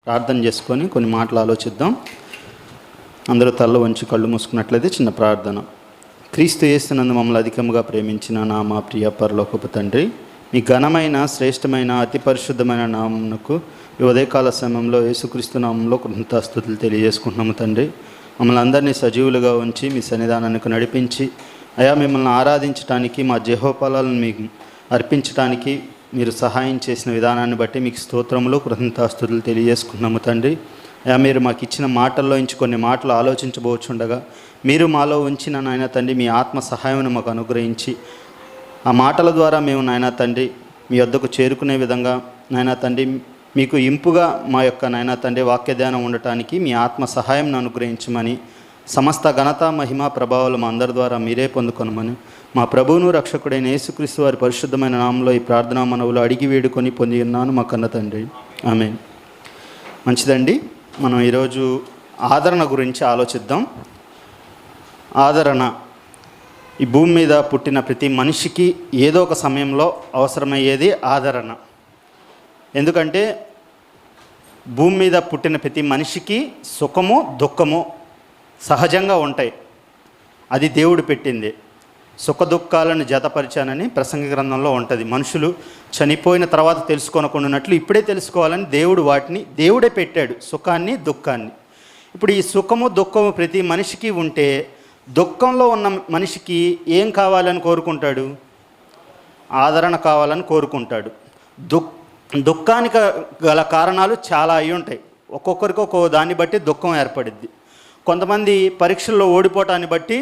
ప్రార్థన చేసుకొని కొన్ని మాటలు ఆలోచిద్దాం. అందరూ తల్ల వంచి కళ్ళు మూసుకున్నట్లయితే చిన్న ప్రార్థన. క్రీస్తు యేసునందు మమ్మల్ని అధికంగా ప్రేమించిన మా ప్రియ పరలోకపు తండ్రి, మీ ఘనమైన శ్రేష్టమైన అతి పరిశుద్ధమైన నామమునకు ఈ ఉదయకాల సమయంలో యేసుక్రీస్తు నామంలో కృతజ్ఞతాస్తుతులు తెలియజేసుకుంటున్నాము తండ్రి. మమ్మల్ని అందరినీ సజీవులుగా ఉంచి మీ సన్నిధానానికి నడిపించి అయా మిమ్మల్ని ఆరాధించడానికి, మా జెహోఫలాలను మీకు అర్పించడానికి మీరు సహాయం చేసిన విధానాన్ని బట్టి మీకు స్తోత్రములు కృతజ్ఞతాస్తుతులు తెలియజేసుకున్నాము తండ్రి. అయా మీరు మాకు ఇచ్చిన మాటల్లో నుంచి కొన్ని మాటలు ఆలోచించబోచుండగా మీరు మాలో ఉంచిన నాయన తండ్రి మీ ఆత్మ సహాయం మాకు అనుగ్రహించి ఆ మాటల ద్వారా మేము నాయన తండ్రి మీ వద్దకు చేరుకునే విధంగా నాయన తండ్రి మీకు ఇంపుగా మా యొక్క నాయన తండ్రి వాక్య ధ్యానం ఉండటానికి మీ ఆత్మ సహాయం అనుగ్రహించమని, సమస్త ఘనత మహిమ ప్రభావాలు మా అందరి ద్వారా మీరే పొందుకొనమని మా ప్రభువును రక్షకుడైన యేసుక్రీస్తు వారి పరిశుద్ధమైన నామంలో ఈ ప్రార్థనా మనవులు అడిగి వేడుకొని పొంది ఉన్నాను మా కన్న తండ్రి, ఆమేన్. మంచిదండి, మనం ఈరోజు ఆదరణ గురించి ఆలోచిద్దాం. ఆదరణ ఈ భూమి మీద పుట్టిన ప్రతి మనిషికి ఏదో ఒక సమయంలో అవసరమయ్యేది ఆదరణ. ఎందుకంటే భూమి మీద పుట్టిన ప్రతి మనిషికి సుఖము దుఃఖము సహజంగా ఉంటాయి. అది దేవుడు పెట్టింది. సుఖ దుఃఖాలను జతపరిచానని ప్రసంగ గ్రంథంలో ఉంటుంది. మనుషులు చనిపోయిన తర్వాత తెలుసుకోనకుండాన్నట్లు ఇప్పుడే తెలుసుకోవాలని దేవుడే పెట్టాడు, సుఖాన్ని దుఃఖాన్ని. ఇప్పుడు ఈ సుఖము దుఃఖము ప్రతి మనిషికి ఉంటే దుఃఖంలో ఉన్న మనిషికి ఏం కావాలని కోరుకుంటాడు? ఆదరణ కావాలని కోరుకుంటాడు. దుఃఖానికి గల కారణాలు చాలా అయి ఉంటాయి. ఒక్కొక్కరికి ఒక్కో దాన్ని బట్టి దుఃఖం ఏర్పడిద్ది. కొంతమంది పరీక్షల్లో ఓడిపోవటాన్ని బట్టి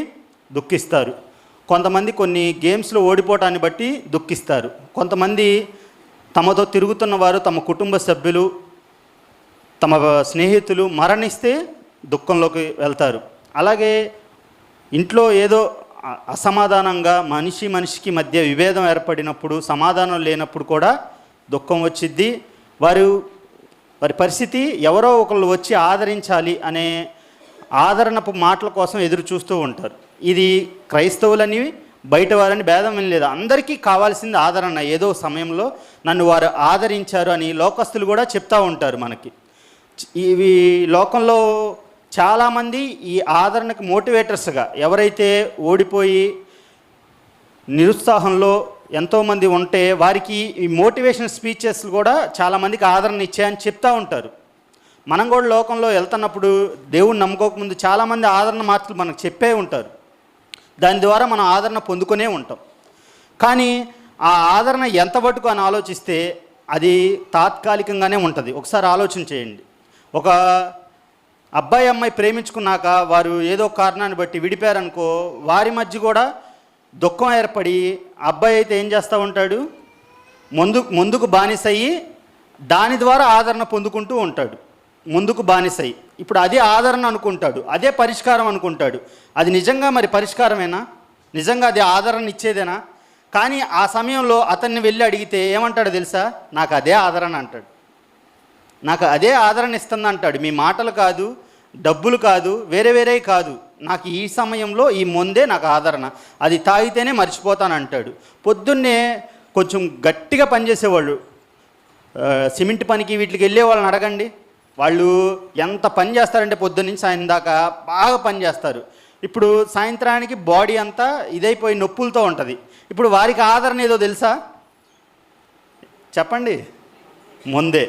దుఃఖిస్తారు. కొంతమంది కొన్ని గేమ్స్లో ఓడిపోవటాన్ని బట్టి దుఃఖిస్తారు. కొంతమంది తమతో తిరుగుతున్న వారు, తమ కుటుంబ సభ్యులు, తమ స్నేహితులు మరణిస్తే దుఃఖంలోకి వెళ్తారు. అలాగే ఇంట్లో ఏదో అసమాధానంగా మనిషికి మధ్య విభేదం ఏర్పడినప్పుడు, సమాధానం లేనప్పుడు కూడా దుఃఖం వచ్చిద్ది. వారి పరిస్థితి ఎవరో ఒకళ్ళు వచ్చి ఆదరించాలి అనే ఆదరణపు మాటల కోసం ఎదురు చూస్తూ ఉంటారు. ఇది క్రైస్తవులని బయట వారని భేదం ఏం లేదు, అందరికీ కావాల్సింది ఆదరణ. ఏదో సమయంలో నన్ను వారు ఆదరించారు అని లోకస్తులు కూడా చెప్తూ ఉంటారు మనకి. ఇవి లోకంలో చాలామంది ఈ ఆదరణకు మోటివేటర్స్గా, ఎవరైతే ఓడిపోయి నిరుత్సాహంలో ఎంతోమంది ఉంటే వారికి ఈ మోటివేషన్ స్పీచెస్ కూడా చాలామందికి ఆదరణ ఇచ్చాయని చెప్తూ ఉంటారు. మనం కూడా లోకంలో వెళ్తున్నప్పుడు దేవుణ్ణి నమ్ముకోకముందు చాలామంది ఆదరణ మాటలు మనకు చెప్పే ఉంటారు. దాని ద్వారా మనం ఆదరణ పొందుకునే ఉంటాం. కానీ ఆ ఆదరణ ఎంత మటుకు అని ఆలోచిస్తే అది తాత్కాలికంగానే ఉంటుంది. ఒకసారి ఆలోచన చేయండి. ఒక అబ్బాయి అమ్మాయి ప్రేమించుకున్నాక వారు ఏదో కారణాన్ని బట్టి విడిపారనుకో, వారి మధ్య కూడా దుఃఖం ఏర్పడి అబ్బాయి అయితే ఏం చేస్తూ ఉంటాడు? ముందుకు బానిసయ్యి దాని ద్వారా ఆదరణ పొందుకుంటూ ఉంటాడు. ముందుకు బానిసయ్యి ఇప్పుడు అదే ఆదరణ అనుకుంటాడు, అదే పరిష్కారం అనుకుంటాడు. అది నిజంగా మరి పరిష్కారమేనా? నిజంగా అది ఆదరణ ఇచ్చేదేనా? కానీ ఆ సమయంలో అతన్ని వెళ్ళి అడిగితే ఏమంటాడు తెలుసా? నాకు అదే ఆదరణ అంటాడు. నాకు అదే ఆదరణ ఇస్తుంది అంటాడు. మీ మాటలు కాదు, డబ్బులు కాదు, వేరే కాదు, నాకు ఈ సమయంలో ఈ ముందే నాకు ఆదరణ, అది తాగితేనే మర్చిపోతాను అంటాడు. పొద్దున్నే కొంచెం గట్టిగా పనిచేసేవాళ్ళు, సిమెంట్ పనికి వీటికి వెళ్ళే వాళ్ళని అడగండి, వాళ్ళు ఎంత పని చేస్తారంటే పొద్దున్నుంచి సాయంత్రం దాకా బాగా పని చేస్తారు. ఇప్పుడు సాయంత్రానికి బాడీ అంతా ఇదైపోయి నొప్పులతో ఉంటుంది. ఇప్పుడు వారికి ఆదరణ ఏదో తెలుసా? చెప్పండి. ముందే.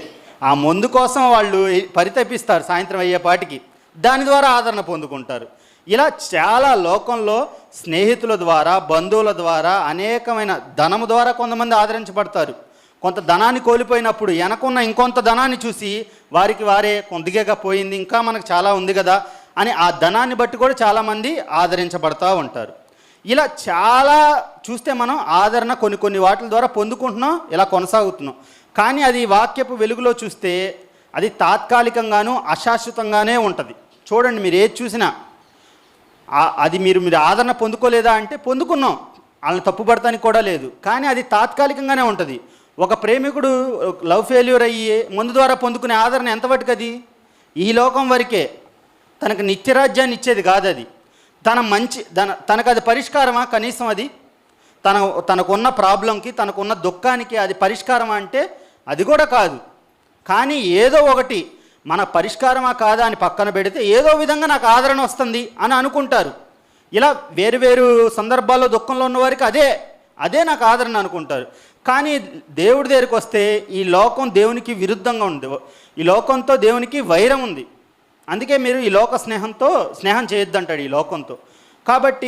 ఆ మందు కోసం వాళ్ళు పరితపిస్తారు సాయంత్రం అయ్యేపాటికి, దాని ద్వారా ఆదరణ పొందుకుంటారు. ఇలా చాలా లోకంలో స్నేహితుల ద్వారా, బంధువుల ద్వారా, అనేకమైన ధనము ద్వారా కొంతమంది ఆదరించబడతారు. కొంత ధనాన్ని కోల్పోయినప్పుడు వెనకున్న ఇంకొంత ధనాన్ని చూసి వారే కొద్దిగా పోయింది, ఇంకా మనకు చాలా ఉంది కదా అని ఆ ధనాన్ని బట్టి కూడా చాలామంది ఆదరించబడతా ఉంటారు. ఇలా చాలా చూస్తే మనం ఆదరణ కొన్ని వాటి ద్వారా పొందుకుంటున్నాం, ఇలా కొనసాగుతున్నాం. కానీ అది వాక్యపు వెలుగులో చూస్తే అది తాత్కాలికంగాను అశాశ్వతంగానే ఉంటుంది. చూడండి, మీరు ఏది చూసినా అది మీరు ఆదరణ పొందుకోలేదా అంటే పొందుకున్నాం, వాళ్ళని తప్పుపడతానికి కూడా లేదు. కానీ అది తాత్కాలికంగానే ఉంటుంది. ఒక ప్రేమికుడు లవ్ ఫెయిల్యూర్ అయ్యి మందు ద్వారా పొందుకునే ఆదరణ ఎంతవరకు? అది ఈ లోకం వరకే, తనకు నిత్యరాజ్యాన్ని ఇచ్చేది కాదు. అది తనకు అది పరిష్కారమా? కనీసం అది తనకున్న ప్రాబ్లంకి, తనకున్న దుఃఖానికి అది పరిష్కారమా అంటే అది కూడా కాదు. కానీ ఏదో ఒకటి మన పరిష్కారమా కాదా అని పక్కన పెడితే ఏదో విధంగా నాకు ఆదరణ వస్తుంది అని అనుకుంటారు. ఇలా వేరు వేరు సందర్భాల్లో దుఃఖంలో ఉన్నవారికి అదే నాకు ఆదరణ అనుకుంటారు. కానీ దేవుడి దగ్గరికి వస్తే ఈ లోకం దేవునికి విరుద్ధంగా ఉంది. ఈ లోకంతో దేవునికి వైరం ఉంది. అందుకే మీరు ఈ లోక స్నేహం చేయొద్దంటాడు ఈ లోకంతో. కాబట్టి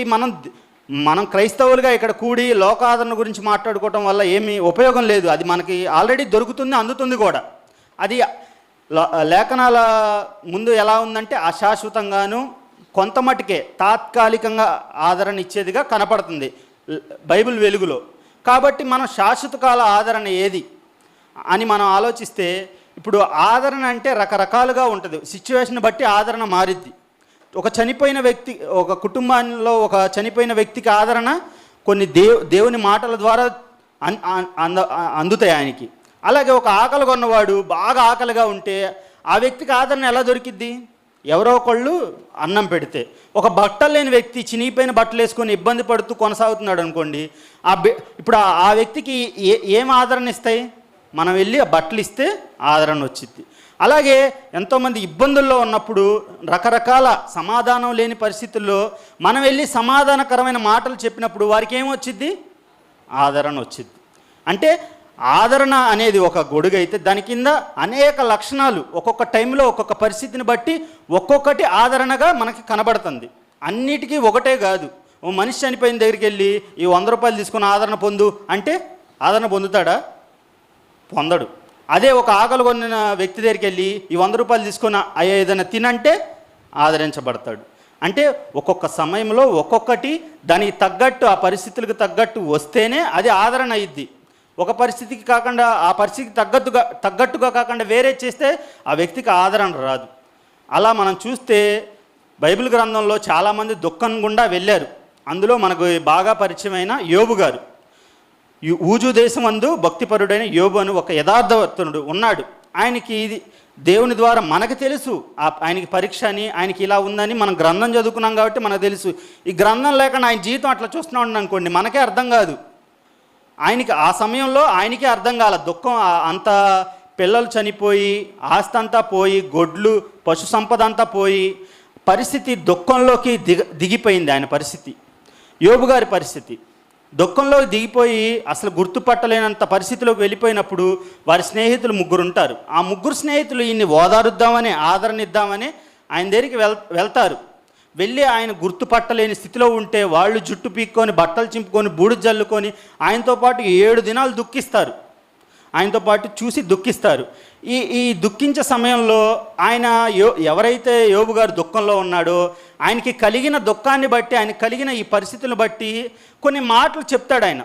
మనం క్రైస్తవులుగా ఇక్కడ కూడి లోకాదరణ గురించి మాట్లాడుకోవటం వల్ల ఏమీ ఉపయోగం లేదు. అది మనకి ఆల్రెడీ దొరుకుతుంది, అందుతుంది కూడా. అది లేఖనాల ముందు ఎలా ఉందంటే అశాశ్వతంగాను కొంత మటుకే తాత్కాలికంగా ఆదరణ ఇచ్చేదిగా కనపడుతుంది బైబిల్ వెలుగులో. కాబట్టి మనం శాశ్వత కాల ఆదరణ ఏది అని మనం ఆలోచిస్తే, ఇప్పుడు ఆదరణ అంటే రకరకాలుగా ఉంటుంది. సిచ్యువేషన్ బట్టి ఆదరణ మారిద్ది. ఒక కుటుంబంలో ఒక చనిపోయిన వ్యక్తికి ఆదరణ కొన్ని దేవుని మాటల ద్వారా అందుతాయి ఆయనకి. అలాగే ఒక ఆకలి కొన్నవాడు బాగా ఆకలిగా ఉంటే ఆ వ్యక్తికి ఆదరణ ఎలా దొరికిద్ది? ఎవరో ఒకళ్ళు అన్నం పెడితే. ఒక బట్టలు లేని వ్యక్తి చినిగిపోయిన బట్టలు వేసుకొని ఇబ్బంది పడుతూ కొనసాగుతున్నాడు అనుకోండి, ఇప్పుడు ఆ వ్యక్తికి ఏం ఆదరణ ఇస్తాయి? మనం వెళ్ళి ఆ బట్టలు ఇస్తే ఆదరణ వచ్చింది. అలాగే ఎంతోమంది ఇబ్బందుల్లో ఉన్నప్పుడు రకరకాల సమాధానం లేని పరిస్థితుల్లో మనం వెళ్ళి సమాధానకరమైన మాటలు చెప్పినప్పుడు వారికి ఏమొచ్చిద్ది? ఆదరణ వచ్చింది. అంటే ఆదరణ అనేది ఒక గొడుగు అయితే దాని కింద అనేక లక్షణాలు ఒక్కొక్క టైంలో ఒక్కొక్క పరిస్థితిని బట్టి ఒక్కొక్కటి ఆదరణగా మనకి కనబడుతుంది. అన్నిటికీ ఒకటే కాదు. ఓ మనిషి చనిపోయిన దగ్గరికి వెళ్ళి ఈ 100 రూపాయలు తీసుకుని ఆదరణ పొందు అంటే ఆదరణ పొందుతాడా? పొందడు. అదే ఒక ఆకలి కొన్న వ్యక్తి దగ్గరికి వెళ్ళి ఈ 100 రూపాయలు తీసుకొని ఏదైనా తినంటే ఆదరించబడతాడు. అంటే ఒక్కొక్క సమయంలో ఒక్కొక్కటి దానికి తగ్గట్టు ఆ పరిస్థితులకు తగ్గట్టు వస్తేనే అది ఆదరణ అయ్యిద్ది. ఒక పరిస్థితికి కాకుండా ఆ పరిస్థితికి తగ్గట్టుగా కాకుండా వేరే చేస్తే ఆ వ్యక్తికి ఆదరణ రాదు. అలా మనం చూస్తే బైబిల్ గ్రంథంలో చాలామంది దుఃఖం గుండా వెళ్ళారు. అందులో మనకు బాగా పరిచయమైన యోబు గారు. ఊజు దేశం అందు భక్తిపరుడైన యోబు అని ఒక యథార్థవంతుడు ఉన్నాడు. ఆయనకి ఇది దేవుని ద్వారా మనకు తెలుసు ఆయనకి పరీక్ష అని, ఆయనకి ఇలా ఉందని. మనం గ్రంథం చదువుకున్నాం కాబట్టి మనకు తెలుసు. ఈ గ్రంథం లేకుండా ఆయన జీవితం అట్లా చూస్తున్నాం అనుకోండి, మనకే అర్థం కాదు. ఆయనకి ఆ సమయంలో ఆయనకే అర్థం కాల దుఃఖం. అంత పిల్లలు చనిపోయి ఆస్తి అంతా పోయి గొడ్లు పశు సంపద అంతా పోయి పరిస్థితి దుఃఖంలోకి దిగిపోయింది. ఆయన పరిస్థితి, యోబు గారి పరిస్థితి దుఃఖంలోకి దిగిపోయి అసలు గుర్తుపట్టలేనంత పరిస్థితిలోకి వెళ్ళిపోయినప్పుడు వారి స్నేహితులు 3 ఉంటారు. ఆ 3 స్నేహితులు ఈయన్ని ఓదారుద్దామని ఆదరణ ఇద్దామని ఆయన దగ్గరికి వెళ్తారు. వెళ్ళి ఆయన గుర్తుపట్టలేని స్థితిలో ఉంటే వాళ్ళు జుట్టు పీక్కొని బట్టలు చింపుకొని బూడిద జల్లుకొని ఆయనతో పాటు 7 దినాలు దుఃఖిస్తారు. ఆయనతో పాటు చూసి దుఃఖిస్తారు. ఈ దుఃఖించే సమయంలో ఆయన ఎవరైతే యోబు గారు దుఃఖంలో ఉన్నాడో ఆయనకి కలిగిన దుఃఖాన్ని బట్టి, ఆయనకి కలిగిన ఈ పరిస్థితులను బట్టి కొన్ని మాటలు చెప్తాడు ఆయన.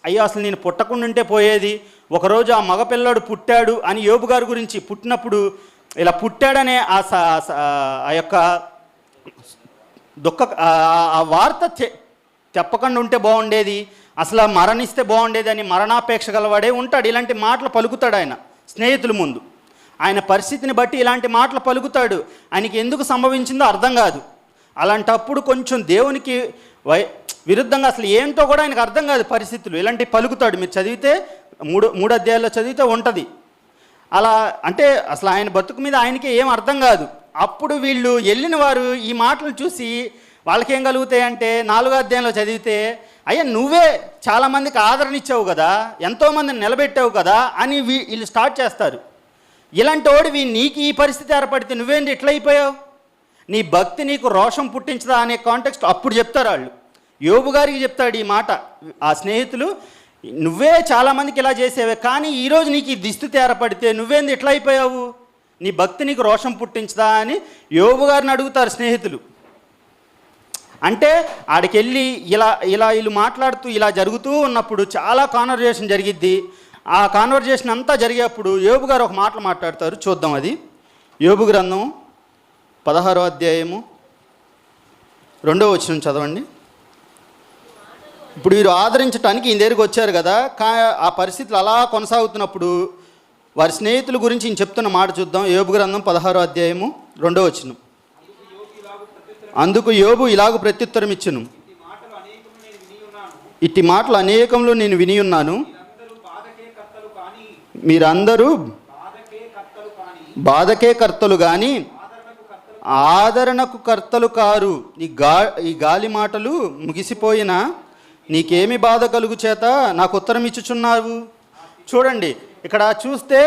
అయ్యో అసలు నేను పుట్టకుండా ఉంటే పోయేది, ఒకరోజు ఆ మగపిల్లాడు పుట్టాడు అని యోబు గారి గురించి, పుట్టినప్పుడు ఇలా పుట్టాడనే ఆ యొక్క ఆ వార్త చెప్పకుండా ఉంటే బాగుండేది, అసలు మరణిస్తే బాగుండేది అని మరణాపేక్ష గలవాడే ఉంటాడు. ఇలాంటి మాటలు పలుకుతాడు ఆయన స్నేహితుల ముందు. ఆయన పరిస్థితిని బట్టి ఇలాంటి మాటలు పలుకుతాడు. ఆయనకి ఎందుకు సంభవించిందో అర్థం కాదు. అలాంటప్పుడు కొంచెం దేవునికి విరుద్ధంగా అసలు ఏంటో కూడా ఆయనకు అర్థం కాదు పరిస్థితులు. ఇలాంటి పలుకుతాడు. మీరు చదివితే 3 అధ్యాయాల్లో చదివితే ఉంటుంది. అలా అంటే అసలు ఆయన బతుకు మీద ఆయనకి ఏం అర్థం కాదు. అప్పుడు వీళ్ళు వెళ్ళిన వారు ఈ మాటలు చూసి వాళ్ళకేం కలుగుతాయంటే 4వ అధ్యాయంలో చదివితే, అయ్యా నువ్వే చాలామందికి ఆదరణ ఇచ్చావు కదా, ఎంతోమందిని నిలబెట్టావు కదా అని వీళ్ళు స్టార్ట్ చేస్తారు. ఇలాంటి వాడివి నీకు ఈ పరిస్థితి ఏర్పడితే నువ్వేంటి ఇట్లా అయిపోయావు, నీ భక్తి నీకు రోషం పుట్టించదా అనే కాంటెక్స్ట్ అప్పుడు చెప్తారు వాళ్ళు. యోబు గారికి చెప్తాడు ఈ మాట ఆ స్నేహితులు, నువ్వే చాలామందికి ఇలా చేసేవే కానీ ఈరోజు నీకు ఈ దుస్థితి ఏర్పడితే నువ్వేంది ఇట్లా అయిపోయావు, నీ భక్తి నీకు రోషం పుట్టించదా అని యోబు గారిని అడుగుతారు స్నేహితులు. అంటే ఆడికెళ్ళి వీళ్ళు మాట్లాడుతూ ఇలా జరుగుతూ ఉన్నప్పుడు చాలా కాన్వర్జేషన్ జరిగిద్ది. ఆ కాన్వర్జేషన్ అంతా జరిగేప్పుడు యోబు గారు ఒక మాటలు మాట్లాడతారు, చూద్దాం. అది యోబు గ్రంథం 16వ అధ్యాయము 2వ వచనం చదవండి. ఇప్పుడు వీరు ఆదరించడానికి ఈయన దగ్గరికి వచ్చారు కదా, ఆ పరిస్థితులు అలా కొనసాగుతున్నప్పుడు వారి స్నేహితుల గురించి ఈయన చెప్తున్న మాట చూద్దాం. యోబు గ్రంథం 16వ అధ్యాయము 2వ వచనం. అందుకు యోబు ఇలాగు ప్రత్యుత్తరం ఇచ్చును, ఇట్టి మాటలు అనేకంలో నేను విని ఉన్నాను, మీరందరూ బాధకే కర్తలు కానీ ఆదరణకు కర్తలు కారు. ఈ గాలి మాటలు ముగిసిపోయినా నీకేమి బాధ కలుగు చేత నాకు ఉత్తరం ఇచ్చుచున్నావు. చూడండి, ఇక్కడ చూస్తే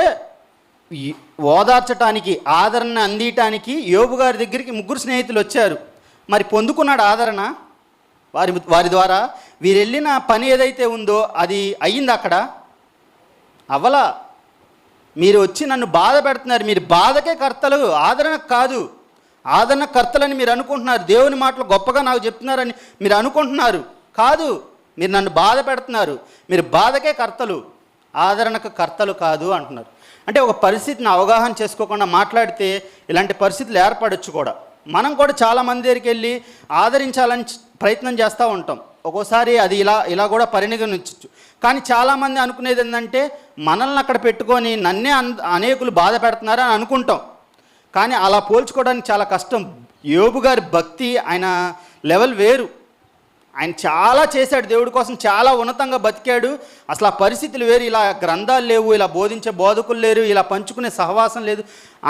ఓదార్చటానికి, ఆదరణ అందియటానికి యోబు గారి దగ్గరికి 3 స్నేహితులు వచ్చారు. మరి పొందుకున్నాడు ఆదరణ వారి ద్వారా. వీరు వెళ్ళిన పని ఏదైతే ఉందో అది అయ్యింది అక్కడ? అవలా. మీరు వచ్చి నన్ను బాధ పెడుతున్నారు, మీరు బాధకే కర్తలు, ఆదరణకు కాదు. ఆదరణ కర్తలని మీరు అనుకుంటున్నారు, దేవుని మాటలు గొప్పగా నాకు చెప్తున్నారని మీరు అనుకుంటున్నారు. కాదు, మీరు నన్ను బాధ పెడుతున్నారు, మీరు బాధకే కర్తలు, ఆదరణకు కర్తలు కాదు అంటున్నారు. అంటే ఒక పరిస్థితిని అవగాహన చేసుకోకుండా మాట్లాడితే ఇలాంటి పరిస్థితులు ఏర్పడవచ్చు కూడా. మనం కూడా చాలామంది దగ్గరికి వెళ్ళి ఆదరించాలని ప్రయత్నం చేస్తూ ఉంటాం. ఒక్కోసారి అది ఇలా కూడా పరిగణించవచ్చు. కానీ చాలామంది అనుకునేది ఏంటంటే మనల్ని అక్కడ పెట్టుకొని నన్నే అనేకులు బాధ పెడుతున్నారని అనుకుంటాం. కానీ అలా పోల్చుకోవడానికి చాలా కష్టం. యోబు గారి భక్తి, ఆయన లెవెల్ వేరు. ఆయన చాలా చేశాడు, దేవుడి కోసం చాలా ఉన్నతంగా బతికాడు. అసలు ఆ పరిస్థితులు వేరు. ఇలా గ్రంథాలు లేవు, ఇలా బోధించే బోధకులు లేరు, ఇలా పంచుకునే సహవాసం లేదు.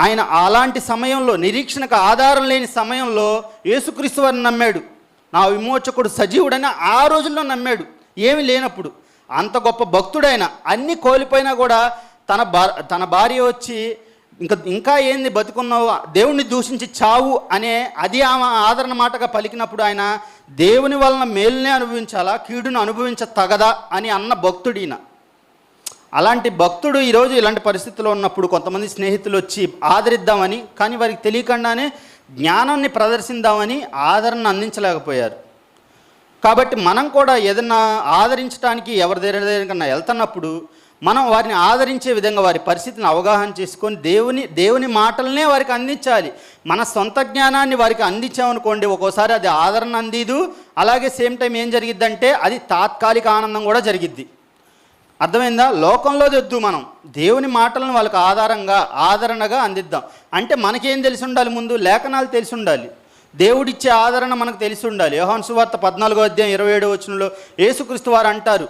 ఆయన అలాంటి సమయంలో, నిరీక్షణకు ఆధారం లేని సమయంలో యేసుక్రీస్తు వారిని నమ్మాడు. నా విమోచకుడు సజీవుడని ఆ రోజుల్లో నమ్మాడు, ఏమి లేనప్పుడు. అంత గొప్ప భక్తుడైన, అన్నీ కోల్పోయినా కూడా తన భార్య వచ్చి ఇంకా ఏంది బతుకున్నావు, దేవుణ్ణి దూషించి చావు అనే అది ఆమె ఆదరణ మాటగా పలికినప్పుడు ఆయన దేవుని వలన మేలునే అనుభవించాలా, కీడును అనుభవించతగదా అని అన్న భక్తుడిన. అలాంటి భక్తుడు ఈరోజు ఇలాంటి పరిస్థితుల్లో ఉన్నప్పుడు కొంతమంది స్నేహితులు వచ్చి ఆదరిద్దామని, కానీ వారికి తెలియకుండానే జ్ఞానాన్ని ప్రదర్శిద్దామని ఆదరణ అందించలేకపోయారు. కాబట్టి మనం కూడా ఏదన్నా ఆదరించడానికి ఎవరి దగ్గర వెళ్తున్నప్పుడు మనం వారిని ఆదరించే విధంగా వారి పరిస్థితిని అవగాహన చేసుకొని దేవుని మాటలనే వారికి అందించాలి. మన సొంత జ్ఞానాన్ని వారికి అందించామనుకోండి, ఒక్కోసారి అది ఆదరణ అందిదు. అలాగే సేమ్ టైం ఏం జరిగిద్దంటే అది తాత్కాలిక ఆనందం కూడా జరిగిద్ది. అర్థమైందా? లోకంలో వద్దు, మనం దేవుని మాటలను వాళ్ళకి ఆదరణగా అందిద్దాం. అంటే మనకేం తెలిసి ఉండాలి? ముందు లేఖనాలు తెలిసి ఉండాలి, దేవుడిచ్చే ఆదరణ మనకు తెలిసి ఉండాలి. యోహాను సువార్త 14:27 యేసుక్రీస్తు వారు అంటారు,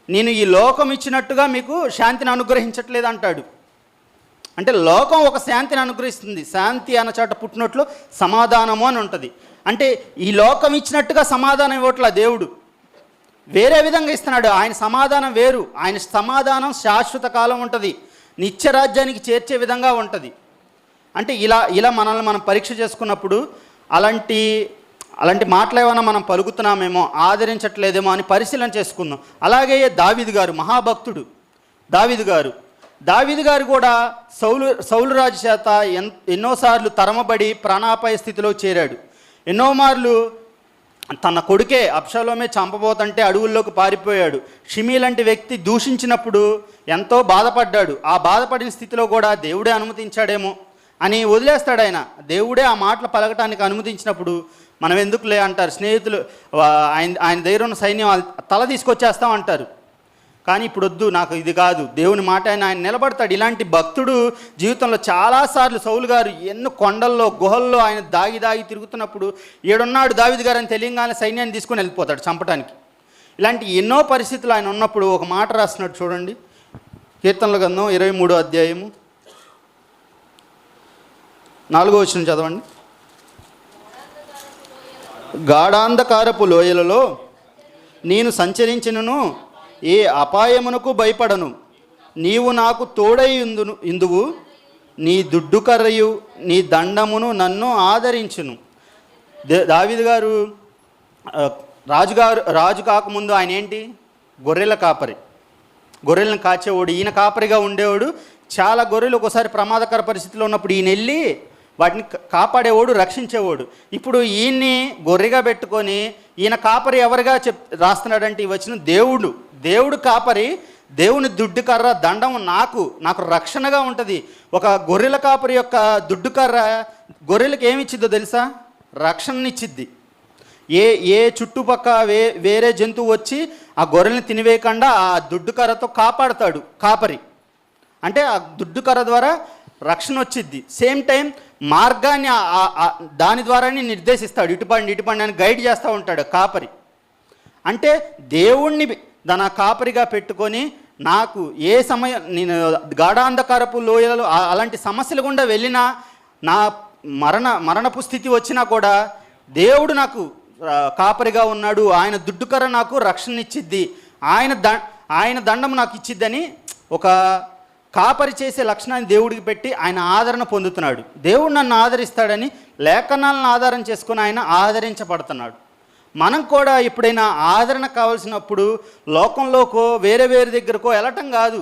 నేను ఈ లోకం ఇచ్చినట్టుగా మీకు శాంతిని అనుగ్రహించట్లేదు అంటాడు. అంటే లోకం ఒక శాంతిని అనుగ్రహిస్తుంది. శాంతి అన్న చోట పుట్టినట్లు సమాధానము అని ఉంటుంది. అంటే ఈ లోకం ఇచ్చినట్టుగా సమాధానం ఇవ్వట్లా దేవుడు, వేరే విధంగా ఇస్తున్నాడు. ఆయన సమాధానం వేరు. ఆయన సమాధానం శాశ్వత కాలం ఉంటుంది, నిత్యరాజ్యానికి చేర్చే విధంగా ఉంటుంది. అంటే ఇలా మనల్ని మనం పరీక్ష చేసుకున్నప్పుడు అలాంటి మాటలు ఏమైనా మనం పలుకుతున్నామేమో, ఆదరించట్లేదేమో అని పరిశీలన చేసుకుందాం. అలాగే దావీదు గారు, మహాభక్తుడు దావీదు గారు కూడా సౌలు రాజు చేత ఎన్నోసార్లు తరమబడి ప్రాణాపాయ స్థితిలో చేరాడు. ఎన్నో మార్లు తన కొడుకే అబ్షాలోమే చంపబోతుంటే అడవుల్లోకి పారిపోయాడు. షిమీ లాంటి వ్యక్తి దూషించినప్పుడు ఎంతో బాధపడ్డాడు. ఆ బాధపడిన స్థితిలో కూడా దేవుడే అనుమతించాడేమో అని వదిలేస్తాడు ఆయన. దేవుడే ఆ మాటలు పలకటానికి అనుమతించినప్పుడు మనం ఎందుకులే అంటారు స్నేహితులు. ఆయన దగ్గర ఉన్న సైన్యం తల తీసుకొచ్చేస్తామంటారు. కానీ ఇప్పుడు వద్దు, నాకు ఇది కాదు, దేవుని మాట ఆయన నిలబడతాడు. ఇలాంటి భక్తుడు జీవితంలో చాలాసార్లు సౌలు గారు ఎన్నో కొండల్లో గుహల్లో ఆయన దాగి తిరుగుతున్నప్పుడు ఏడున్నాడు దావీదు గారు అని తెలియగానే సైన్యాన్ని తీసుకొని వెళ్ళిపోతాడు చంపడానికి. ఇలాంటి ఎన్నో పరిస్థితులు ఆయన ఉన్నప్పుడు ఒక మాట రాస్తున్నాడు చూడండి. కీర్తనల గ్రంథం 23:4 చదవండి. గాఢాంధకారపు లోయలలో నేను సంచరించినను ఏ అపాయమునకు భయపడను. నీవు నాకు తోడై ఇందువు, నీ దుడ్డు కర్రయు నీ దండమును నన్ను ఆదరించును. దావీదు గారు రాజు కాకముందు ఆయన ఏంటి? గొర్రెల కాపరి, గొర్రెలను కాచేవాడు. ఈయన కాపరిగా ఉండేవాడు. చాలా గొర్రెలు ఒక్కోసారి ప్రమాదకర పరిస్థితిలో ఉన్నప్పుడు ఈయన వెళ్ళి వాటిని కాపాడేవాడు, రక్షించేవాడు. ఇప్పుడు ఈయన్ని గొర్రెగా పెట్టుకొని ఈయన కాపరి ఎవరిగా రాస్తున్నాడంటే ఈ వచ్చిన దేవుడు కాపరి, దేవుని దుడ్డు కర్ర దండం నాకు రక్షణగా ఉంటుంది. ఒక గొర్రెల కాపరి యొక్క దుడ్డు కర్ర గొర్రెలకు ఏమిచ్చిద్దో తెలుసా? రక్షణనిచ్చిద్ది. ఏ చుట్టుపక్క వేరే జంతువు వచ్చి ఆ గొర్రెల్ని తినివేయకుండా ఆ దుడ్డు కర్రతో కాపాడుతాడు కాపరి. అంటే ఆ దుడ్డు కర్ర ద్వారా రక్షణ వచ్చిద్ది. సేమ్ టైం మార్గాన్ని దాని ద్వారానే నిర్దేశిస్తాడు. ఇటుపండి అని గైడ్ చేస్తూ ఉంటాడు కాపరి. అంటే దేవుణ్ణి తన కాపరిగా పెట్టుకొని నాకు ఏ సమయం నేను గాఢాంధకారపు లోయలలో అలాంటి సమస్యలు గుండా వెళ్ళినా, నా మరణపు స్థితి వచ్చినా కూడా దేవుడు నాకు కాపరిగా ఉన్నాడు, ఆయన దుడ్డుకర్ర నాకు రక్షణ ఇచ్చిద్ది, ఆయన దండం నాకు ఇచ్చిద్దని ఒక కాపరి చేసే లక్షణాన్ని దేవుడికి పెట్టి ఆయన ఆదరణ పొందుతున్నాడు. దేవుడు నన్ను ఆదరిస్తాడని లేఖనాలను ఆధారం చేసుకుని ఆయన ఆదరించబడుతున్నాడు. మనం కూడా ఎప్పుడైనా ఆదరణ కావాల్సినప్పుడు లోకంలోకో వేరే దగ్గరకో వెళ్ళటం కాదు,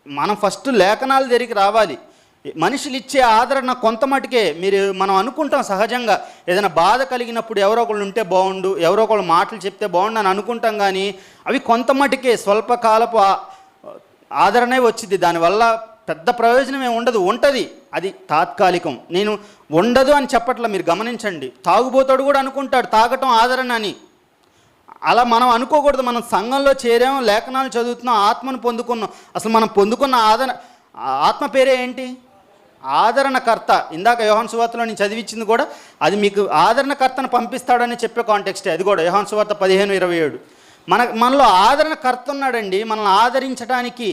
మనం ఫస్ట్ లేఖనాల దగ్గరికి రావాలి. మనుషులు ఇచ్చే ఆదరణ కొంత మటుకే. మనం అనుకుంటాం సహజంగా, ఏదైనా బాధ కలిగినప్పుడు ఎవరో ఒకళ్ళు ఉంటే బాగుండు, ఎవరో ఒకళ్ళు మాటలు చెప్తే బాగుండు అని అనుకుంటాం, కానీ అవి కొంత మటుకే స్వల్పకాలపు ఆదరణే వచ్చింది. దానివల్ల పెద్ద ప్రయోజనం ఏమి ఉండదు. ఉంటుంది, అది తాత్కాలికం. నేను ఉండదు అని చెప్పట్లా, మీరు గమనించండి. తాగుబోతాడు కూడా అనుకుంటాడు తాగటం ఆదరణ అని. అలా మనం అనుకోకూడదు. మనం సంఘంలో చేరాం, లేఖనాలు చదువుతున్నాం, ఆత్మను పొందుకున్నాం. అసలు మనం పొందుకున్న ఆత్మ పేరే ఏంటి? ఆదరణకర్త. ఇందాక యోహాను సువార్తలో నేను చదివించింది కూడా అది మీకు ఆదరణకర్తను పంపిస్తాడని చెప్పే కాంటెక్స్టే. అది కూడా యోహాను సువార్త 15:27. మనలో ఆదరణకర్త ఉన్నాడండి. మనల్ని ఆదరించడానికి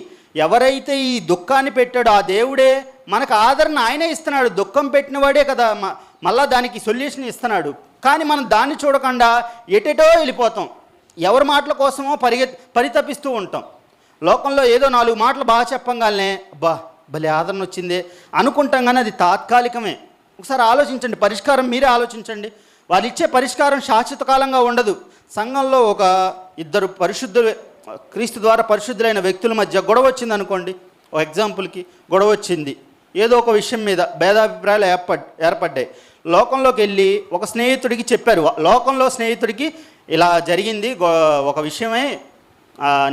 ఎవరైతే ఈ దుఃఖాన్ని పెట్టాడో ఆ దేవుడే మనకు ఆదరణ ఆయనే ఇస్తున్నాడు. దుఃఖం పెట్టినవాడే కదా మళ్ళా దానికి సొల్యూషన్ ఇస్తున్నాడు. కానీ మనం దాన్ని చూడకుండా ఎటెటో వెళ్ళిపోతాం. ఎవరి మాటల కోసమో పరితపిస్తూ ఉంటాం. లోకంలో ఏదో 4 మాటలు బాగా చెప్పంగానే భలే ఆదరణ వచ్చిందే అనుకుంటాం, కానీ అది తాత్కాలికమే. ఒకసారి ఆలోచించండి, పరిష్కారం మీరే ఆలోచించండి. వాళ్ళు ఇచ్చే పరిష్కారం శాశ్వత కాలంగా ఉండదు. సంఘంలో ఒక 2 పరిశుద్ధులు, క్రీస్తు ద్వారా పరిశుద్ధులైన వ్యక్తుల మధ్య గొడవ వచ్చింది అనుకోండి. ఒక ఎగ్జాంపుల్కి గొడవ వచ్చింది, ఏదో ఒక విషయం మీద భేదాభిప్రాయాలు ఏర్పడ్డాయి. లోకంలోకి వెళ్ళి ఒక స్నేహితుడికి చెప్పారు. లోకంలో స్నేహితుడికి ఇలా జరిగింది ఒక విషయమే,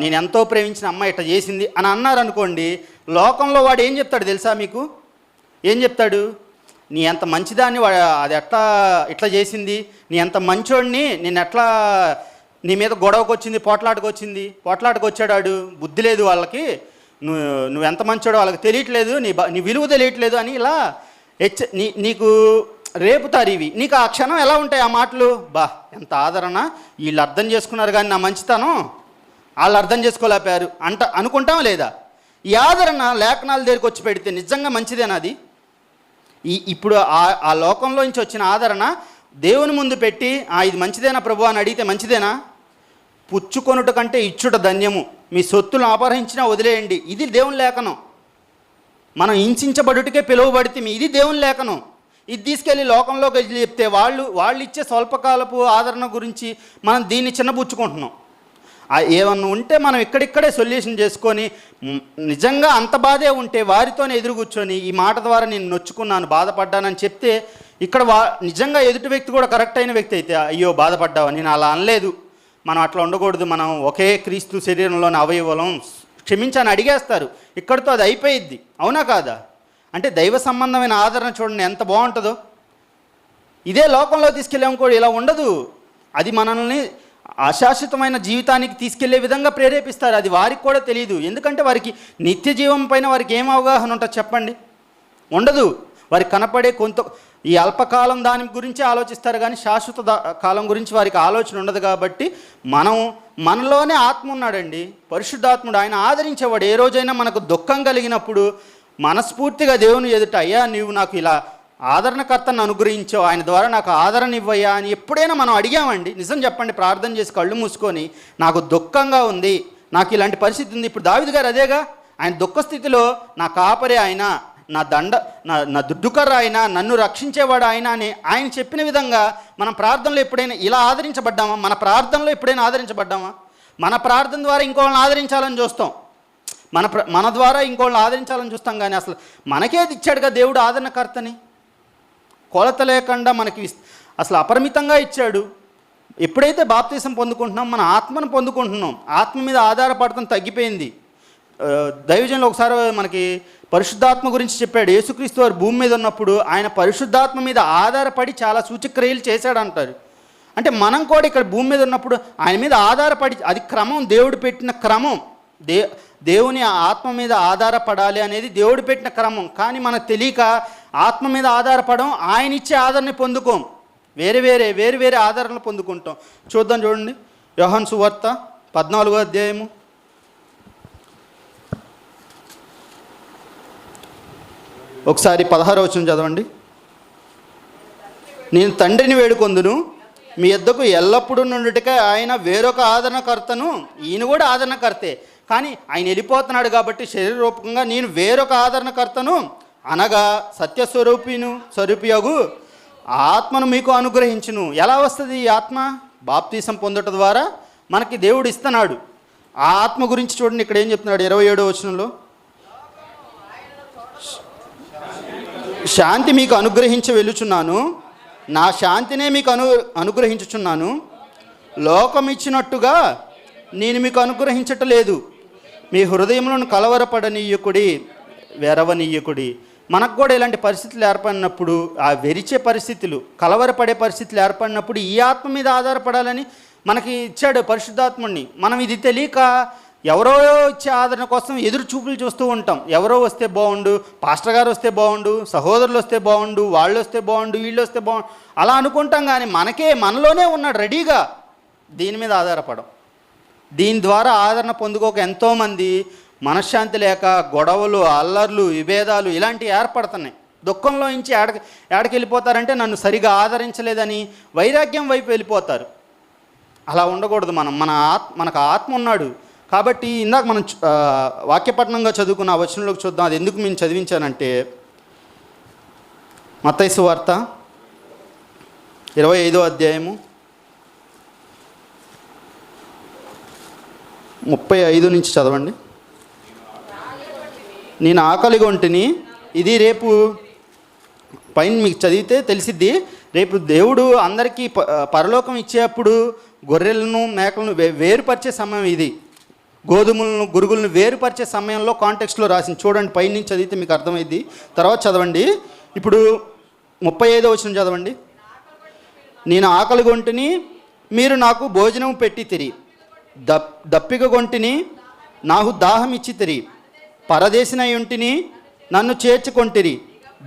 నేను ఎంతో ప్రేమించిన అమ్మాయి ఇట్లా చేసింది అని అన్నారు అనుకోండి. లోకంలో వాడు ఏం చెప్తాడు తెలుసా మీకు? ఏం చెప్తాడు? నీ ఎంత మంచిదాన్ని అది ఎట్లా ఇట్లా చేసింది, నీ ఎంత మంచోడిని నేను ఎట్లా నీ మీద గొడవకు వచ్చింది, పోట్లాటకు వచ్చాడు, బుద్ధి లేదు వాళ్ళకి, నువ్వు ఎంత మంచోడో వాళ్ళకి తెలియట్లేదు, నీ విలువ తెలియట్లేదు అని ఇలా నీకు రేపుతారు. ఇవి నీకు ఆ క్షణం ఎలా ఉంటాయి ఆ మాటలు? ఎంత ఆదరణ, వీళ్ళు అర్థం చేసుకున్నారు, కానీ నా మంచితనం వాళ్ళు అర్థం చేసుకోలేపారు అనుకుంటాం లేదా? ఈ ఆదరణ లేఖనాల దగ్గరికి వచ్చి పెడితే నిజంగా మంచిదేనా అది? ఇప్పుడు ఆ లోకంలో నుంచి వచ్చిన ఆదరణ దేవుని ముందు పెట్టి ఇది మంచిదేనా ప్రభు అని అడిగితే మంచిదేనా? పుచ్చుకొనుట కంటే ఇచ్చుట ధన్యము, మీ సొత్తులను అపహరించినా వదిలేయండి. ఇది దేవుని లేఖనం. మనం హింసించబడుటకే పిలువబడితే ఇది దేవుని లేఖనం. ఇది తీసుకెళ్ళి లోకంలోకి వెళ్ళి చెప్తే వాళ్ళు ఇచ్చే స్వల్పకాలపు ఆదరణ గురించి మనం దీన్ని చిన్నబుచ్చుకుంటున్నాం. ఏమన్నా ఉంటే మనం ఇక్కడిక్కడే సొల్యూషన్ చేసుకొని, నిజంగా అంత బాధే ఉంటే వారితోనే ఎదురు కూర్చొని ఈ మాట ద్వారా నేను నొచ్చుకున్నాను, బాధపడ్డానని చెప్తే ఇక్కడ నిజంగా ఎదుటి వ్యక్తి కూడా కరెక్ట్ అయిన వ్యక్తి అయితే అయ్యో బాధపడ్డావా, నేను అలా అనలేదు, మనం అట్లా ఉండకూడదు, మనం ఒకే క్రీస్తు శరీరంలోని అవయవం, క్షమించని అడిగేస్తారు. ఇక్కడితో అది అయిపోయిద్ది. అవునా కాదా? అంటే దైవ సంబంధమైన ఆదరణ చూడండి ఎంత బాగుంటుందో. ఇదే లోకంలో తీసుకెళ్ళాము కూడా ఇలా ఉండదు. అది మనల్ని అశాశ్వతమైన జీవితానికి తీసుకెళ్లే విధంగా ప్రేరేపిస్తారు. అది వారికి కూడా తెలియదు. ఎందుకంటే వారికి నిత్య జీవం పైన వారికి ఏం అవగాహన ఉంటుంది చెప్పండి? ఉండదు. వారికి కనపడే ఈ అల్పకాలం దాని గురించి ఆలోచిస్తారు, కానీ శాశ్వత కాలం గురించి వారికి ఆలోచన ఉండదు. కాబట్టి మనలోనే ఆత్మ ఉన్నాడండి, పరిశుద్ధాత్ముడు. ఆయన ఆదరించేవాడు. ఏ రోజైనా మనకు దుఃఖం కలిగినప్పుడు మనస్ఫూర్తిగా దేవుని ఎదుట, అయ్యా నీవు నాకు ఇలా ఆదరణకర్తను అనుగ్రహించావు, ఆయన ద్వారా నాకు ఆదరణ ఇవ్వయ్యా అని ఎప్పుడైనా మనం అడిగామండి? నిజం చెప్పండి, ప్రార్థన చేసి కళ్ళు మూసుకొని నాకు దుఃఖంగా ఉంది, నాకు ఇలాంటి పరిస్థితి ఉంది. ఇప్పుడు దావీదు గారు అదేగా, ఆయన దుఃఖ స్థితిలో నా కాపరి ఆయన, నా దుడ్డుకర్ర ఆయన, నన్ను రక్షించేవాడు ఆయన అని ఆయన చెప్పిన విధంగా మనం ప్రార్థనలో ఎప్పుడైనా ఇలా ఆదరించబడ్డామా? మన ప్రార్థనలో ఎప్పుడైనా ఆదరించబడ్డామా? మన ప్రార్థన ద్వారా ఇంకోళ్ళని ఆదరించాలని చూస్తాం, మన ద్వారా ఇంకోళ్ళని ఆదరించాలని చూస్తాం, కానీ అసలు మనకేది ఇచ్చాడుగా దేవుడు ఆదరణకర్తని, కొలత లేకుండా మనకి అసలు అపరిమితంగా ఇచ్చాడు. ఎప్పుడైతే బాప్తీసం పొందుకుంటున్నాం, మన ఆత్మను పొందుకుంటున్నాం. ఆత్మ మీద ఆధారపడటం తగ్గిపోయింది. దైవజనులు ఒకసారి మనకి పరిశుద్ధాత్మ గురించి చెప్పాడు. యేసుక్రీస్తు వారు భూమి మీద ఉన్నప్పుడు ఆయన పరిశుద్ధాత్మ మీద ఆధారపడి చాలా సూచక్రియలు చేశాడంటారు. అంటే మనం కూడా ఇక్కడ భూమి మీద ఉన్నప్పుడు ఆయన మీద ఆధారపడి, అది క్రమం, దేవుడు పెట్టిన క్రమం. దేవుని ఆత్మ మీద ఆధారపడాలి అనేది దేవుడు పెట్టిన క్రమం. కానీ మనకు తెలియక ఆత్మ మీద ఆధారపడడం, ఆయన ఇచ్చే ఆదరణ పొందుకోం, వేరు ఆదరణలు పొందుకుంటాం. చూద్దాం, చూడండి యోహాను సువార్త 14వ అధ్యాయము ఒకసారి 16వ వచనం చదవండి. నేను తండ్రిని వేడుకొందును, మీ యొద్దకు ఎల్లప్పుడూ నుండుటకై ఆయన వేరొక ఆదరణకర్తను. ఈయన కూడా ఆదరణకర్తే, కానీ ఆయన వెళ్ళిపోతున్నాడు కాబట్టి శరీరరూపకంగా నేను వేరొక ఆదరణకర్తను అనగా స్వరూపియగు ఆత్మను మీకు అనుగ్రహించును. ఎలా వస్తుంది ఈ ఆత్మ? బాప్తీసం పొందటం ద్వారా మనకి దేవుడు ఇస్తున్నాడు. ఆ ఆత్మ గురించి చూడండి, ఇక్కడ ఏం చెప్తున్నాడు 27వ వచనంలో, శాంతి మీకు అనుగ్రహించి వెలుచున్నాను, నా శాంతినే మీకు అనుగ్రహించుచున్నాను, లోకం ఇచ్చినట్టుగా నేను మీకు అనుగ్రహించటలేదు. మీ హృదయంలో కలవరపడనీయకుడి, వెరవనీయకుడి. మనకు కూడా ఇలాంటి పరిస్థితులు ఏర్పడినప్పుడు, ఆ వెరిచే పరిస్థితులు, కలవరపడే పరిస్థితులు ఏర్పడినప్పుడు ఈ ఆత్మ మీద ఆధారపడాలని మనకి ఇచ్చాడు పరిశుద్ధాత్ముడిని. మనం ఇది తెలియక ఎవరో ఇచ్చే ఆదరణ కోసం ఎదురు చూపులు చూస్తూ ఉంటాం. ఎవరో వస్తే బాగుండు, పాస్టర్ గారు వస్తే బాగుండు, సహోదరులు వస్తే బాగుండు, వాళ్ళు వస్తే బాగుండు, వీళ్ళు వస్తే బాగుండు అలా అనుకుంటాం. కానీ మనలోనే ఉన్నాడు రెడీగా. దీని మీద ఆధారపడం, దీని ద్వారా ఆదరణ పొందుకోక ఎంతోమంది మనశ్శాంతి లేక గొడవలు, అల్లర్లు, విభేదాలు ఇలాంటివి ఏర్పడుతున్నాయి. దుఃఖంలో నుంచి ఏడకి వెళ్ళిపోతారంటే నన్ను సరిగా ఆదరించలేదని వైరాగ్యం వైపు వెళ్ళిపోతారు. అలా ఉండకూడదు. మనకు ఆత్మ ఉన్నాడు కాబట్టి ఇందాక మనం వాక్యపట్నంగా చదువుకున్న ఆ వచనంలోకి చూద్దాం. అది ఎందుకు నేను చదివించానంటే మత్తయి సువార్త 25వ అధ్యాయము 35 నుంచి చదవండి. నేను ఆకలిగొంటిని. ఇది రేపు పైన మీకు చదివితే తెలిసిద్ది. రేపు దేవుడు అందరికీ పరలోకం ఇచ్చేప్పుడు గొర్రెలను మేకలను వేరుపరిచే సమయం ఇది. గోధుమలను గురుగులను వేరుపరిచే సమయంలో కాంటెక్స్ట్లో రాసింది. చూడండి, పైన నుంచి చదివితే మీకు అర్థమైంది. తర్వాత చదవండి. ఇప్పుడు 35వ వచనం చదవండి. నేను ఆకలిగొంటిని, మీరు నాకు భోజనం పెట్టి తిరిగి, దప్పికగొంటిని, నాకు దాహం ఇచ్చి తిరిగి, పరదేశినై ఉంటిని, నన్ను చేర్చుకొంటిరి,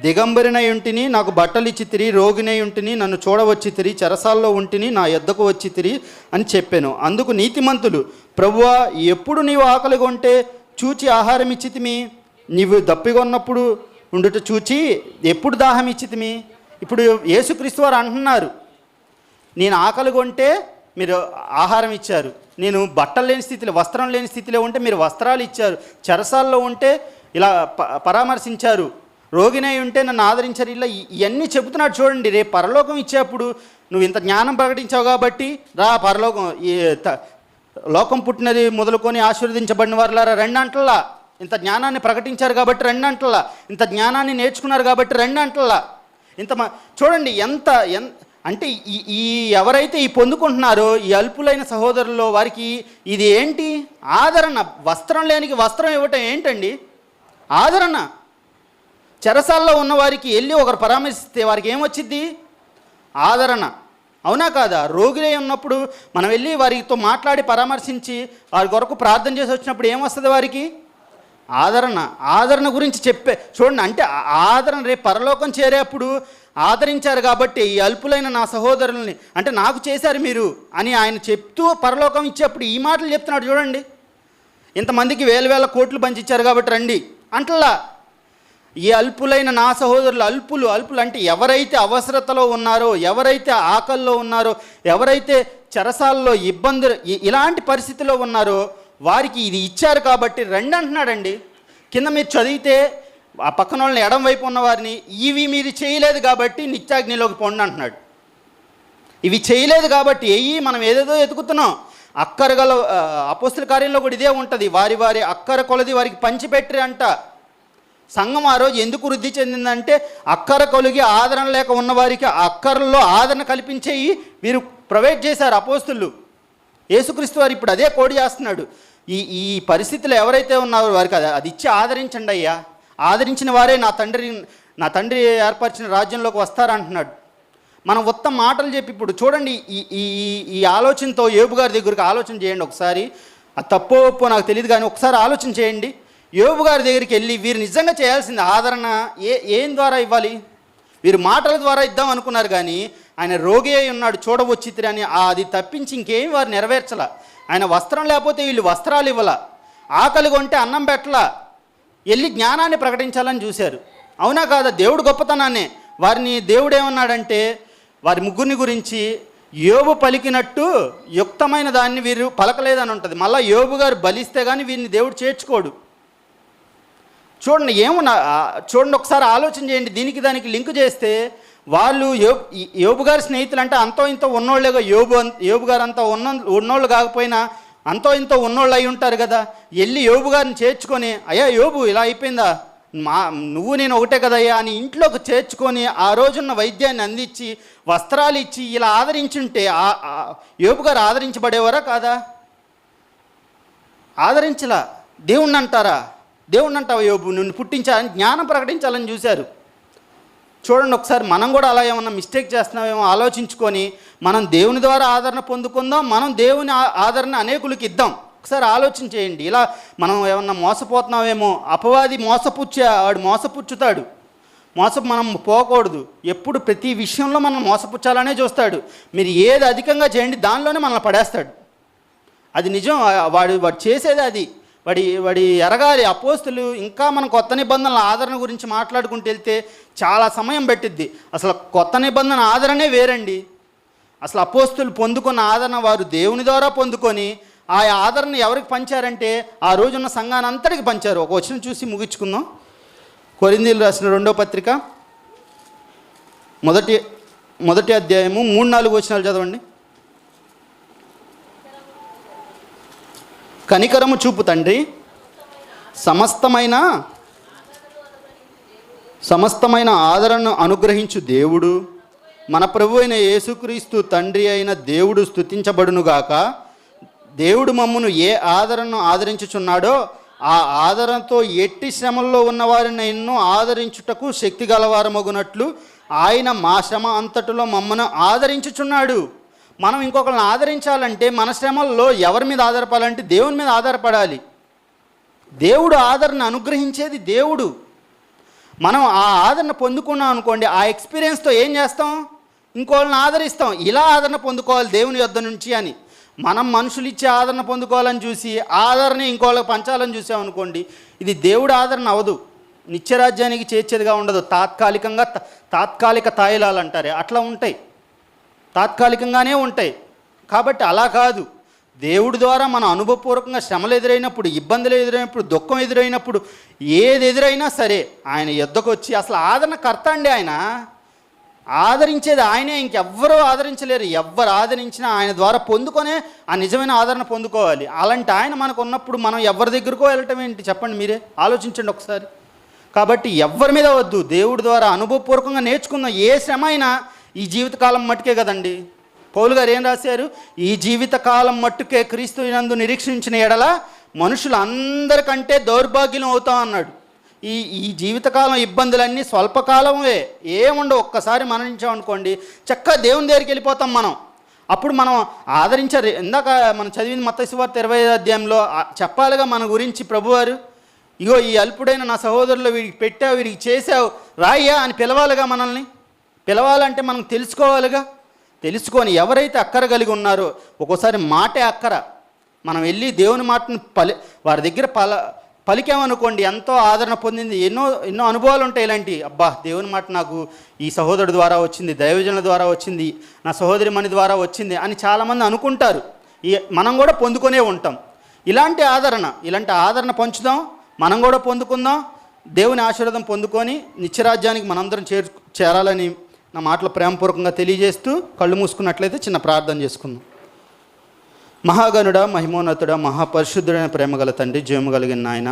దిగంబరినై ఉంటిని, నాకు బట్టలు ఇచ్చి తిరిగి, రోగినై ఉంటిని, నన్ను చూడవచ్చి తిరిగి, చెరసాల్లో ఉంటిని, నా యొద్దకు వచ్చి తిరిగి అని చెప్పాను. అందుకు నీతిమంతులు, ప్రభువా, ఎప్పుడు నీవు ఆకలిగొంటే చూచి ఆహారం ఇచ్చితిమి, నీవు దప్పిగొన్నప్పుడు ఉండుట చూచి ఎప్పుడు దాహం ఇచ్చితిమి. ఇప్పుడు యేసుక్రీస్తు వారు అంటున్నారు, నేను ఆకలిగొంటే మీరు ఆహారం ఇచ్చారు, నేను బట్టలు లేని స్థితిలో, వస్త్రం లేని స్థితిలో ఉంటే మీరు వస్త్రాలు ఇచ్చారు, చెరసాల్లో ఉంటే ఇలా పరామర్శించారు, రోగినై ఉంటే నన్ను ఆదరించారు. ఇలా ఇవన్నీ చెబుతున్నాడు. చూడండి, రేపు పరలోకం ఇచ్చేప్పుడు నువ్వు ఇంత జ్ఞానం ప్రకటించావు కాబట్టి రా పరలోకం, ఈ లోకం పుట్టినది మొదలుకొని ఆశీర్వదించబడిన వారులారా రెండు అంటల్లా. ఇంత జ్ఞానాన్ని ప్రకటించారు కాబట్టి రెండు అంటల్లా. ఇంత జ్ఞానాన్ని నేర్చుకున్నారు కాబట్టి రెండు అంటల్లా. చూడండి ఎంత అంటే ఈ ఎవరైతే ఈ పొందుకుంటున్నారో ఈ అల్పులైన సహోదరుల్లో వారికి ఇది ఏంటి? ఆదరణ. వస్త్రం లేనికి వస్త్రం ఇవ్వటం ఏంటండి? ఆదరణ. చెరసాల్లో ఉన్న వారికి వెళ్ళి ఒకరు పరామర్శిస్తే వారికి ఏమొచ్చిద్ది? ఆదరణ. అవునా కాదా? రోగులై ఉన్నప్పుడు మనం వెళ్ళి వారితో మాట్లాడి పరామర్శించి వారి కొరకు ప్రార్థన చేసి వచ్చినప్పుడు ఏమొస్తుంది వారికి? ఆదరణ. ఆదరణ గురించి చూడండి, అంటే ఆదరణ రేపు పరలోకం చేరేప్పుడు ఆదరించారు కాబట్టి ఈ అల్పులైన నా సహోదరుల్ని అంటే నాకు చేశారు మీరు అని ఆయన చెప్తూ పరలోకం ఇచ్చేప్పుడు ఈ మాటలు చెప్తున్నాడు. చూడండి, ఇంతమందికి వేల కోట్లు పంచిచ్చారు కాబట్టి రండి అంటలా. ఈ అల్పులైన నా సహోదరులు, అల్పులు అంటే ఎవరైతే అవసరతలో ఉన్నారో, ఎవరైతే ఆకల్లో ఉన్నారో, ఎవరైతే చెరసాల్లో ఇబ్బందులు ఇలాంటి పరిస్థితిలో ఉన్నారో వారికి ఇది ఇచ్చారు కాబట్టి రండి అంటున్నాడండి. కింద మీరు చదివితే ఆ పక్కన వాళ్ళని ఎడం వైపు ఉన్న వారిని ఇవి మీరు చేయలేదు కాబట్టి నిత్యాగ్నిలోకి పొండి అంటున్నాడు. ఇవి చేయలేదు కాబట్టి మనం ఏదేదో ఎతుకుతున్నాం. అక్కరగల అపోస్తుల కార్యంలో కూడా ఇదే ఉంటుంది. వారి అక్కర కొలది వారికి పంచిపెట్టి అంట. సంఘం ఆ రోజు ఎందుకు వృద్ధి చెందిందంటే అక్కర కొలిగి ఆదరణ లేక ఉన్నవారికి అక్కరలో ఆదరణ కల్పించేవి వీరు ప్రొవైడ్ చేశారు అపోస్తులు. యేసుక్రీస్తు వారు ఇప్పుడు అదే కోడి చేస్తున్నాడు. ఈ పరిస్థితులు ఎవరైతే ఉన్నారో వారికి అది ఇచ్చి ఆదరించండి అయ్యా. ఆదరించిన వారే నా తండ్రి ఏర్పరిచిన రాజ్యంలోకి వస్తారంటున్నాడు. మనం ఉత్తమ మాటలు చెప్పి ఇప్పుడు చూడండి, ఈ ఆలోచనతో యోబు గారి దగ్గరికి ఆలోచన చేయండి ఒకసారి. అది తప్పో ఒప్పో నాకు తెలియదు కానీ ఒకసారి ఆలోచన చేయండి. యోబు గారి దగ్గరికి వెళ్ళి వీరు నిజంగా చేయాల్సింది ఆదరణ ఏం ద్వారా ఇవ్వాలి? వీరు మాటల ద్వారా ఇద్దాం అనుకున్నారు కానీ ఆయన రోగి అయి ఉన్నాడు చూడవచ్చితిరి అని అది తప్పించి ఇంకేమి వారు నెరవేర్చలా. ఆయన వస్త్రం లేకపోతే వీళ్ళు వస్త్రాలు ఇవ్వాల, ఆకలి కొంటే అన్నం పెట్టలా, వెళ్ళి జ్ఞానాన్ని ప్రకటించాలని చూశారు. అవునా కాదా? దేవుడు గొప్పతనాన్నే. వారిని దేవుడు ఏమన్నాడంటే వారి ముగ్గురిని గురించి, యోబు పలికినట్టు యుక్తమైన దాన్ని వీరు పలకలేదని ఉంటుంది. మళ్ళీ యోబు గారు బలిస్తే కానీ వీరిని దేవుడు చేర్చుకోడు. చూడండి చూడండి ఒకసారి ఆలోచన చేయండి. దీనికి దానికి లింక్ చేస్తే వాళ్ళు యోబు గారి స్నేహితులు అంటే అంతో ఇంతో ఉన్నోళ్ళేగా. యోబు గారు అంతా ఉన్నోళ్ళు కాకపోయినా అంతో ఇంతో ఉన్నోళ్ళు అయి ఉంటారు కదా. వెళ్ళి యోబు గారిని చేర్చుకొని, అయ్యా యోబు ఇలా అయిపోయిందా, నువ్వు నేను ఒకటే కదయ్యా అని ఇంట్లోకి చేర్చుకొని ఆ రోజున్న వైద్యాన్ని అందించి వస్త్రాలు ఇచ్చి ఇలా ఆదరించుంటే యోబు గారు ఆదరించబడేవారా కాదా? ఆదరించలా. దేవుణ్ణి అంటారా? దేవుణ్ణి అంటావా యోబు, నిన్ను పుట్టించాలని జ్ఞానం ప్రకటించాలని చూశారు. చూడండి ఒకసారి మనం కూడా అలా ఏమన్నా మిస్టేక్ చేస్తున్నామేమో ఆలోచించుకొని మనం దేవుని ద్వారా ఆదరణ పొందుకుందాం, మనం దేవుని ఆదరణ అనేకులకి ఇద్దాం. ఒకసారి ఆలోచన చేయండి. ఇలా మనం ఏమన్నా మోసపోతున్నామేమో. అపవాది వాడు మోసపుచ్చుతాడు. మనం పోకూడదు. ఎప్పుడు ప్రతి విషయంలో మనం మోసపుచ్చాలనే చూస్తాడు. మీరు ఏది అధికంగా చేయండి దానిలోనే మనల్ని పడేస్తాడు. అది నిజం. వాడు చేసేది అది. వాడి ఎరగాలి. అపోస్తులు ఇంకా మనం కొత్త నిబంధనల ఆదరణ గురించి మాట్లాడుకుంటూ వెళ్తే చాలా సమయం పెట్టిద్ది. అసలు కొత్త నిబంధన ఆదరణే వేరండి. అసలు అపోస్తులు పొందుకున్న ఆదరణ వారు దేవుని ద్వారా పొందుకొని ఆ ఆదరణ ఎవరికి పంచారంటే ఆ రోజున్న సంఘాన్ని అంతటికి పంచారు. ఒక వచనం చూసి ముగించుకుందాం. కొరింథీయులు రాసిన 2వ పత్రిక మొదటి అధ్యాయము 3-4 వచనాలు చదవండి. కనికరము చూపు తండ్రి, సమస్తమైన ఆదరణను అనుగ్రహించు దేవుడు, మన ప్రభు అయిన యేసుక్రీస్తు తండ్రి అయిన దేవుడు స్తుతించబడునుగాక. దేవుడు మమ్మును ఏ ఆదరణను ఆదరించుచున్నాడో ఆ ఆదరణతో ఎట్టి శ్రమల్లో ఉన్నవారిని ఎన్నో ఆదరించుటకు శక్తి గలవారమగునట్లు ఆయన మా శ్రమ అంతటిలో మమ్మను ఆదరించుచున్నాడు. మనం ఇంకొకరిని ఆదరించాలంటే మన శ్రమల్లో ఎవరి మీద ఆధారపడాలంటే దేవుని మీద ఆధారపడాలి. దేవుడు ఆదరణ అనుగ్రహించేది దేవుడు. మనం ఆ ఆదరణ పొందుకున్నాం అనుకోండి, ఆ ఎక్స్పీరియన్స్తో ఏం చేస్తాం? ఇంకోళ్ళని ఆదరిస్తాం. ఇలా ఆదరణ పొందుకోవాలి దేవుని యొద్ద నుంచి అని. మనం మనుషులు ఇచ్చే ఆదరణ పొందుకోవాలని చూసి ఆదరణ ఇంకోళ్ళకి పంచాలని చూసామనుకోండి, ఇది దేవుడు ఆదరణ అవదు. నిత్యరాజ్యానికి చేర్చేదిగా ఉండదు. తాత్కాలిక తాయిలాలు అంటారే అట్లా ఉంటాయి, తాత్కాలికంగానే ఉంటాయి. కాబట్టి అలా కాదు. దేవుడి ద్వారా మన అనుభవపూర్వకంగా శ్రమలు ఎదురైనప్పుడు, ఇబ్బందులు ఎదురైనప్పుడు, దుఃఖం ఎదురైనప్పుడు, ఏది ఎదురైనా సరే ఆయన యుద్ధకు వచ్చి, అసలు ఆదరణ కర్త అండి ఆయన. ఆదరించేది ఆయనే, ఇంకెవ్వరూ ఆదరించలేరు. ఎవ్వరు ఆదరించినా ఆయన ద్వారా పొందుకొనే ఆ నిజమైన ఆదరణ పొందుకోవాలి. అలాంటి ఆయన మనకు ఉన్నప్పుడు మనం ఎవరి దగ్గరకో వెళ్ళటం ఏంటి చెప్పండి, మీరే ఆలోచించండి ఒకసారి. కాబట్టి ఎవరి మీద వద్దు, దేవుడి ద్వారా అనుభవపూర్వకంగా నేర్చుకుందాం. ఏ శ్రమ అయినా ఈ జీవితకాలం మట్టుకే కదండి. పౌలు గారు ఏం రాశారు? ఈ జీవితకాలం మట్టుకే క్రీస్తు నందు నిరీక్షించిన ఎడల మనుషులందరికంటే దౌర్భాగ్యం అవుతాం అన్నాడు. ఈ జీవితకాలం ఇబ్బందులన్నీ స్వల్పకాలమే, ఏముండవు. ఒక్కసారి మరణించామనుకోండి చక్కగా దేవుని దగ్గరికి వెళ్ళిపోతాం మనం. అప్పుడు మనం ఆదరించారు. ఇందాక మనం చదివింది మత్తయి సువార్త 25వ అధ్యాయంలో చెప్పాలిగా మన గురించి ప్రభువారు. ఇగో ఈ అల్పుడైన నా సహోదరులు వీడికి పెట్టావు, వీడికి చేసావు, రాయ్యా అని పిలవాలిగా. మనల్ని పిలవాలంటే మనం తెలుసుకోవాలిగా. తెలుసుకొని ఎవరైతే అక్కర కలిగి ఉన్నారో, ఒక్కోసారి మాటే అక్కర, మనం వెళ్ళి దేవుని మాటను వారి దగ్గర పలికామనుకోండి, ఎంతో ఆదరణ పొందింది. ఎన్నో అనుభవాలు ఉంటాయి ఇలాంటి. అబ్బా, దేవుని మాట నాకు ఈ సహోదరుడి ద్వారా వచ్చింది, దైవజనుల ద్వారా వచ్చింది, నా సహోదరి మణి ద్వారా వచ్చింది అని చాలామంది అనుకుంటారు. మనం కూడా పొందుకొనే ఉంటాం. ఇలాంటి ఆదరణ పంచుదాం, మనం కూడా పొందుకుందాం. దేవుని ఆశీర్వాదం పొందుకొని నిత్యరాజ్యానికి మనందరం చేరాలని నా మాటలు ప్రేమపూర్వకంగా తెలియజేస్తూ కళ్ళు మూసుకున్నట్లయితే చిన్న ప్రార్థన చేసుకుందాం. మహాగణుడ, మహిమోన్నతుడ, మహాపరిశుద్ధుడైన ప్రేమగల తండ్రి, జీవము కలిగిన నాయన,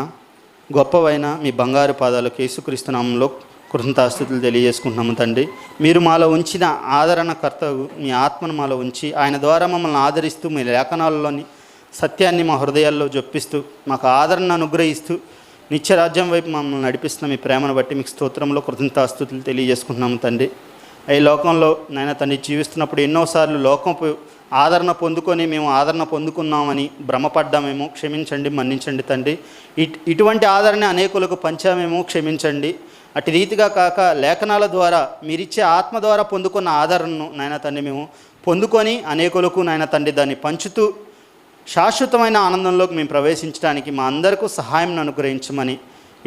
గొప్పవైన మీ బంగారు పాదాలకు యేసుక్రీస్తు నామములో కృతజ్ఞతాస్తుతులు తెలియజేసుకుంటున్నాము తండ్రి. మీరు మాలో ఉంచిన ఆదరణకర్త మీ ఆత్మను మాలో ఉంచి ఆయన ద్వారా మమ్మల్ని ఆదరిస్తూ మీ లేఖనాలలోని సత్యాన్ని మా హృదయాల్లో జొప్పిస్తూ మాకు ఆదరణ అనుగ్రహిస్తూ నిత్యరాజ్యం వైపు మమ్మల్ని నడిపిస్తున్న మీ ప్రేమను బట్టి మీకు స్తోత్రంలో కృతజ్ఞతాస్తుతులు తెలియజేసుకుంటున్నాము తండ్రి. ఈ లోకంలో నాయన తండ్రి జీవిస్తున్నప్పుడు ఎన్నోసార్లు లోకంపు ఆదరణ పొందుకొని మేము ఆదరణ పొందుకున్నామని భ్రమపడ్డామేమో, క్షమించండి, మన్నించండి తండ్రి. ఇటువంటి ఆదరణ అనేకులకు పంచామేమో, క్షమించండి. అటు రీతిగా కాక లేఖనాల ద్వారా మీరిచ్చే ఆత్మ ద్వారా పొందుకున్న ఆదరణను నాయన తండ్రి మేము పొందుకొని అనేకులకు నాయన తండ్రి దాన్ని పంచుతూ శాశ్వతమైన ఆనందంలోకి మేము ప్రవేశించడానికి మా అందరికీ సహాయం అనుగ్రహించమని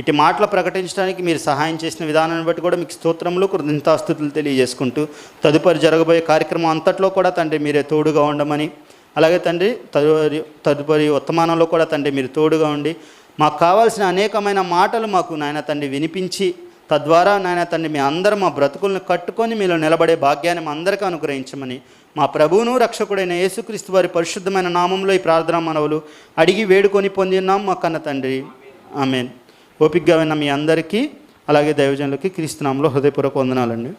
ఇటు మాటలు ప్రకటించడానికి మీరు సహాయం చేసిన విధానాన్ని బట్టి కూడా మీకు స్తోత్రములు కృతజ్ఞతాస్తుతులు తెలియజేసుకుంటూ తదుపరి జరగబోయే కార్యక్రమం అంతట్లో కూడా తండ్రి మీరే తోడుగా ఉండమని, అలాగే తండ్రి తదుపరి వర్తమానంలో కూడా తండ్రి మీరు తోడుగా ఉండి మాకు కావాల్సిన అనేకమైన మాటలు మాకు నాయన తండ్రి వినిపించి, తద్వారా నాయన తండ్రి మీ అందరూ మా బ్రతుకులను కట్టుకొని మీలో నిలబడే భాగ్యాన్ని మా అందరికీ అనుగ్రహించమని మా ప్రభువును రక్షకుడైన యేసుక్రీస్తు వారి పరిశుద్ధమైన నామంలో ఈ ప్రార్థనా మనవులు అడిగి వేడుకొని పొంది ఉన్నాం మా కన్న తండ్రి. ఆమేన్. ఓపికగా విన్న మీ అందరికీ అలాగే దైవజనులకి క్రీస్తు నామంలో హృదయపూర్వక వందనాలండి.